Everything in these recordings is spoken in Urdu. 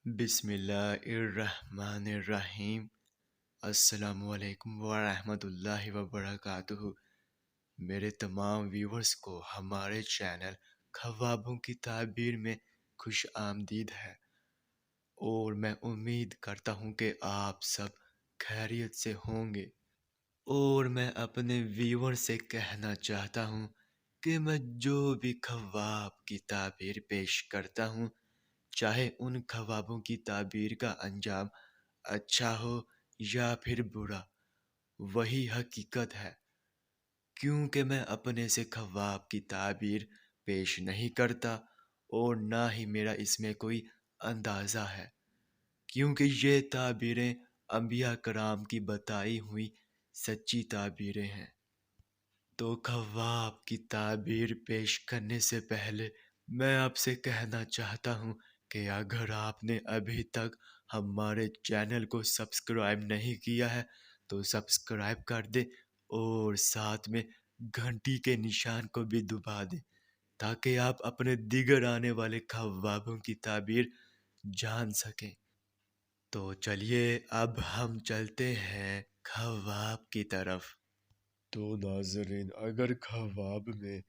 بسم اللہ الرحمن الرحیم۔ السلام علیکم ورحمۃ اللہ وبرکاتہ۔ میرے تمام ویورز کو ہمارے چینل خوابوں کی تعبیر میں خوش آمدید ہے، اور میں امید کرتا ہوں کہ آپ سب خیریت سے ہوں گے۔ اور میں اپنے ویور سے کہنا چاہتا ہوں کہ میں جو بھی خواب کی تعبیر پیش کرتا ہوں، چاہے ان خوابوں کی تعبیر کا انجام اچھا ہو یا پھر برا، وہی حقیقت ہے، کیونکہ میں اپنے سے خواب کی تعبیر پیش نہیں کرتا، اور نہ ہی میرا اس میں کوئی اندازہ ہے، کیونکہ یہ تعبیریں انبیاء کرام کی بتائی ہوئی سچی تعبیریں ہیں۔ تو خواب کی تعبیر پیش کرنے سے پہلے میں آپ سے کہنا چاہتا ہوں کہ اگر آپ نے ابھی تک ہمارے چینل کو سبسکرائب نہیں کیا ہے تو سبسکرائب کر دیں، اور ساتھ میں گھنٹی کے نشان کو بھی دبا دیں، تاکہ آپ اپنے دیگر آنے والے خوابوں کی تعبیر جان سکیں۔ تو چلیے اب ہم چلتے ہیں خواب کی طرف۔ تو ناظرین، اگر خواب میں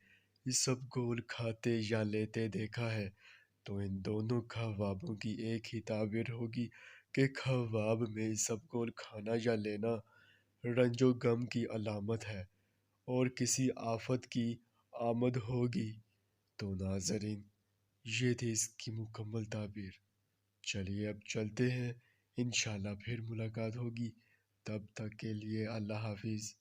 سب گول کھاتے یا لیتے دیکھا ہے تو ان دونوں خوابوں کی ایک ہی تعبیر ہوگی کہ خواب میں سب گول کھانا یا لینا رنج و غم کی علامت ہے اور کسی آفت کی آمد ہوگی۔ تو ناظرین، یہ تھی اس کی مکمل تعبیر۔ چلیے اب چلتے ہیں، انشاءاللہ پھر ملاقات ہوگی، تب تک کے لیے اللہ حافظ۔